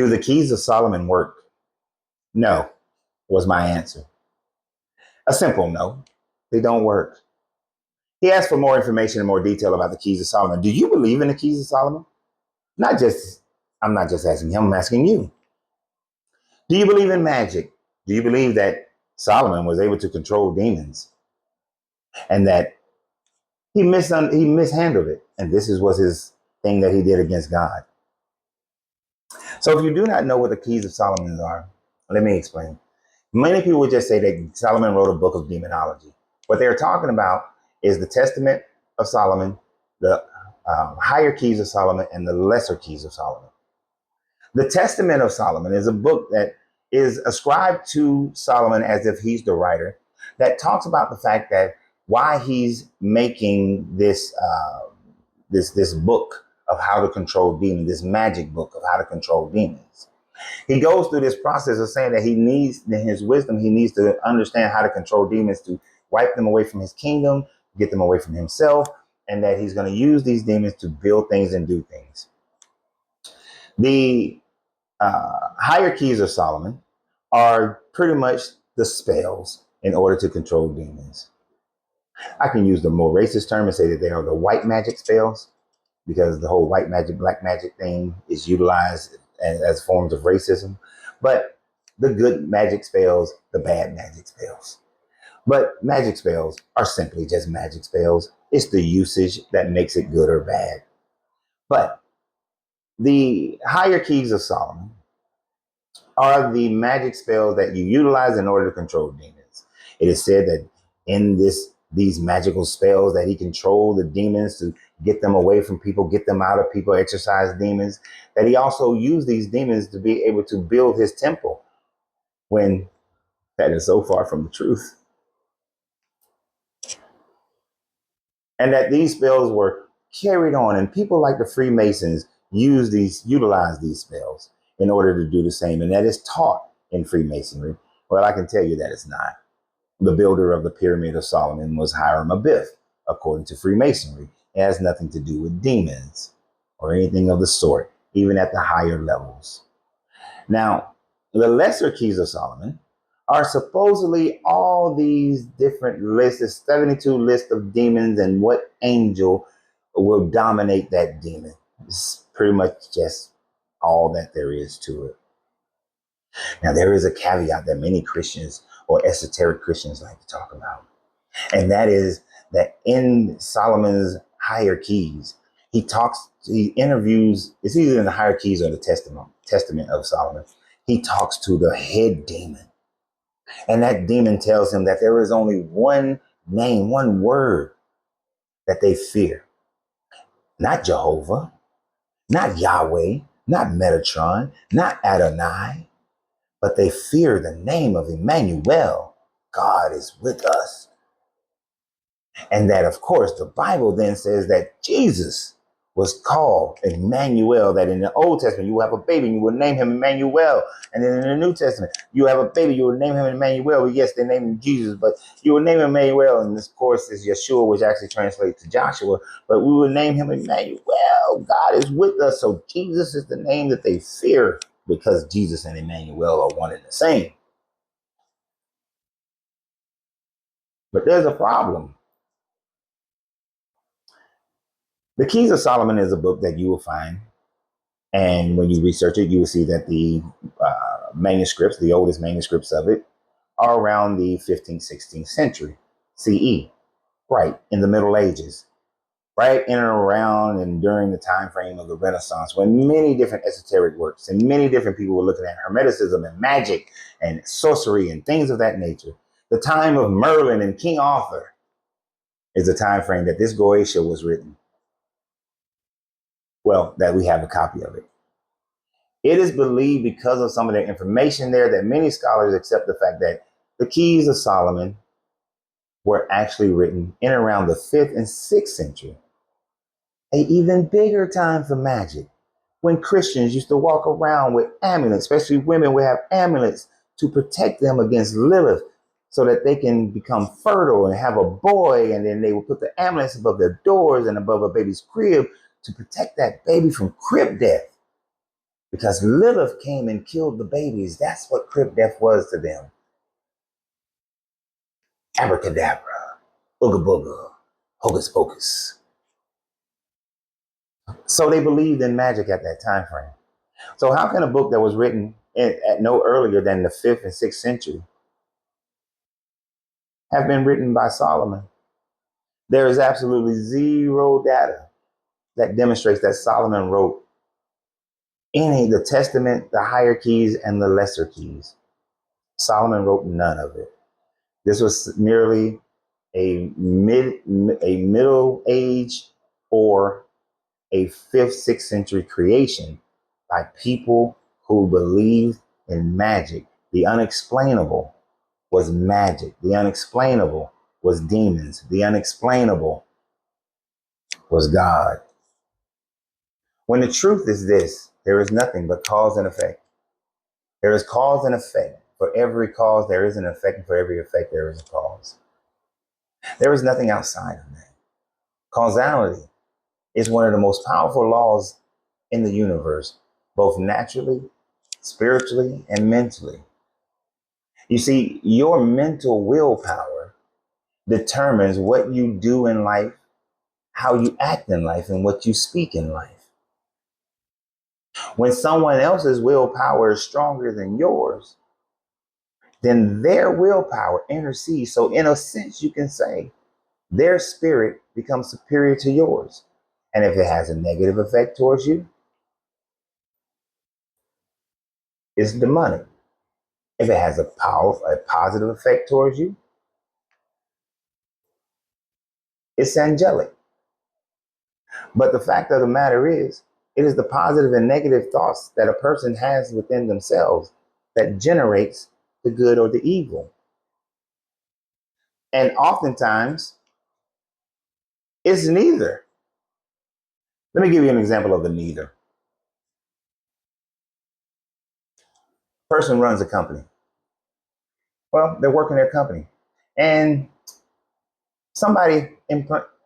Do the keys of Solomon work? No, was my answer. A simple no. They don't work. He asked for more information and more detail about the keys of Solomon. Do you believe in the keys of Solomon? I'm not just asking him, I'm asking you. Do you believe in magic? Do you believe that Solomon was able to control demons and that he mishandled it? And this was his thing that he did against God. So if you do not know what the keys of Solomon are, let me explain. Many people would just say that Solomon wrote a book of demonology. What they're talking about is the Testament of Solomon, the higher keys of Solomon, and the lesser keys of Solomon. The Testament of Solomon is a book that is ascribed to Solomon as if he's the writer, that talks about the fact that why he's making this this book of how to control demons, this magic book of how to control demons. He goes through this process of saying that he needs, in his wisdom, he needs to understand how to control demons, to wipe them away from his kingdom, get them away from himself, and that he's going to use these demons to build things and do things. The higher keys of Solomon are pretty much the spells in order to control demons. I can use the more racist term and say that they are the white magic spells, because the whole white magic, black magic thing is utilized as forms of racism. But the good magic spells, the bad magic spells. But magic spells are simply just magic spells. It's the usage that makes it good or bad. But the higher keys of Solomon are the magic spells that you utilize in order to control demons. It is said that in these magical spells that he controlled the demons to get them away from people, get them out of people, exorcise demons, that he also used these demons to be able to build his temple, when that is so far from the truth. And that these spells were carried on, and people like the Freemasons utilize these spells in order to do the same. And that is taught in Freemasonry. Well, I can tell you that it's not. The builder of the Pyramid of Solomon was Hiram Abiff, according to Freemasonry. It has nothing to do with demons or anything of the sort, even at the higher levels. Now, the lesser keys of Solomon are supposedly all these different lists, 72 lists of demons, and what angel will dominate that demon. It's pretty much just all that there is to it. Now, there is a caveat that many Christians or esoteric Christians like to talk about. And that is that in Solomon's higher keys, he interviews, it's either in the higher keys or the testament of Solomon. He talks to the head demon. And that demon tells him that there is only one name, one word that they fear. Not Jehovah, not Yahweh, not Metatron, not Adonai, but they fear the name of Emmanuel. God is with us. And that, of course, the Bible then says that Jesus was called Emmanuel, that in the Old Testament, you will have a baby and you will name him Emmanuel. And then in the New Testament, you have a baby, you will name him Emmanuel. Well, yes, they named him Jesus, but you will name him Emmanuel. And this, of course, is Yeshua, which actually translates to Joshua. But we will name him Emmanuel. God is with us. So Jesus is the name that they fear, because Jesus and Emmanuel are one and the same. But there's a problem. The Keys of Solomon is a book that you will find, and when you research it, you will see that the manuscripts, the oldest manuscripts of it, are around the 15th, 16th century CE, right in the Middle Ages, right in and around and during the time frame of the Renaissance, when many different esoteric works and many different people were looking at hermeticism and magic and sorcery and things of that nature. The time of Merlin and King Arthur is the time frame that this Goetia was written. Well, that we have a copy of it. It is believed, because of some of the information there, that many scholars accept the fact that the Keys of Solomon were actually written in around the 5th and 6th century. An even bigger time for magic, when Christians used to walk around with amulets, especially women would have amulets to protect them against Lilith, so that they can become fertile and have a boy, and then they would put the amulets above their doors and above a baby's crib to protect that baby from crib death. because Lilith came and killed the babies. That's what crib death was to them. Abracadabra, ooga booga, hocus pocus. So they believed in magic at that time frame. So how can a book that was written at no earlier than the 5th and 6th century have been written by Solomon? There is absolutely zero data that demonstrates that Solomon wrote any the Testament, the higher keys, and the lesser keys. Solomon wrote none of it. This was merely a middle age or a 5th, 6th century creation by people who believed in magic. The unexplainable was magic. The unexplainable was demons. The unexplainable was God. When the truth is this, there is nothing but cause and effect. There is cause and effect. For every cause, there is an effect, and for every effect, there is a cause. There is nothing outside of that. Causality is one of the most powerful laws in the universe, both naturally, spiritually, and mentally. You see, your mental willpower determines what you do in life, how you act in life, and what you speak in life. When someone else's willpower is stronger than yours, then their willpower intercedes. So, in a sense, you can say their spirit becomes superior to yours. And if it has a negative effect towards you, it's demonic. If it has a positive effect towards you, it's angelic. But the fact of the matter is, it is the positive and negative thoughts that a person has within themselves that generates the good or the evil. And oftentimes, it's neither. Let me give you an example of the neither. Person runs a company. Well, they're working their company, and somebody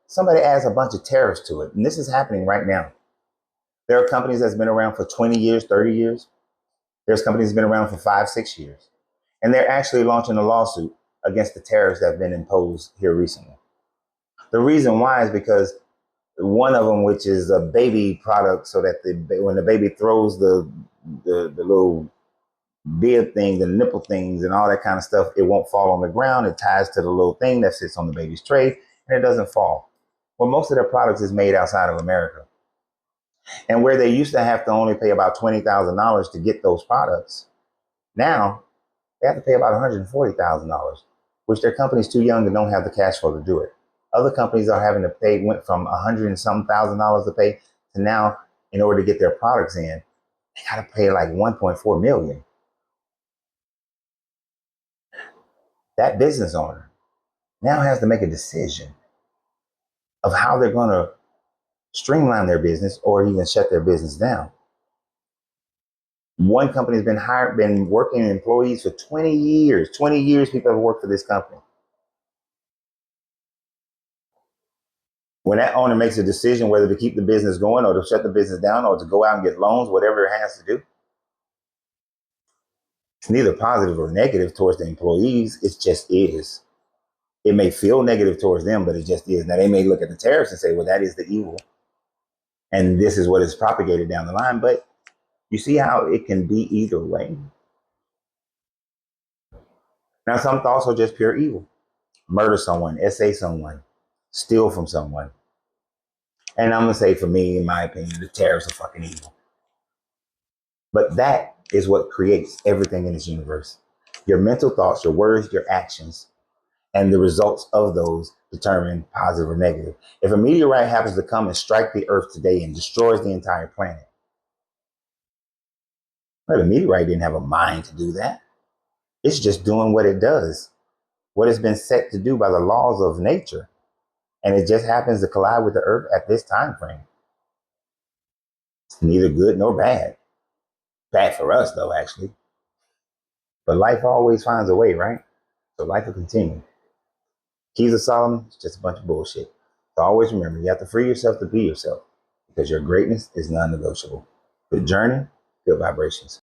somebody adds a bunch of tariffs to it, and this is happening right now. There are companies that's been around for 20 years, 30 years. There's companies that's been around for 5, 6 years, and they're actually launching a lawsuit against the tariffs that have been imposed here recently. The reason why is because one of them, which is a baby product, so that when the baby throws the little bib thing, the nipple things, and all that kind of stuff, it won't fall on the ground. It ties to the little thing that sits on the baby's tray, and it doesn't fall. Well, most of their products is made outside of America, and where they used to have to only pay about $20,000 to get those products, now they have to pay about $140,000, which their company's too young and don't have the cash flow to do it. Other companies are having to pay, went from $100,000 to pay to now, in order to get their products in, they got to pay like $1.4 million. That business owner now has to make a decision of how they're going to streamline their business or even shut their business down. One company has been working employees for 20 years. 20 years people have worked for this company. When that owner makes a decision whether to keep the business going or to shut the business down or to go out and get loans, whatever it has to do, it's neither positive or negative towards the employees. It just is. It may feel negative towards them, but it just is. Now, they may look at the tariffs and say, well, that is the evil. And this is what is propagated down the line. But you see how it can be either way. Now, some thoughts are just pure evil. Murder someone, SA someone, steal from someone. And I'm going to say, for me, in my opinion, the tariffs are fucking evil. But that is what creates everything in this universe. Your mental thoughts, your words, your actions, and the results of those determine positive or negative. If a meteorite happens to come and strike the earth today and destroys the entire planet, well, the meteorite didn't have a mind to do that. It's just doing what it does, what it's been set to do by the laws of nature. And it just happens to collide with the earth at this time frame. It's neither good nor bad. Bad for us, though, actually. But life always finds a way, right? So life will continue. Keys of Solomon, it's just a bunch of bullshit. So always remember, you have to free yourself to be yourself because your greatness is non-negotiable. Good journey. Good vibrations.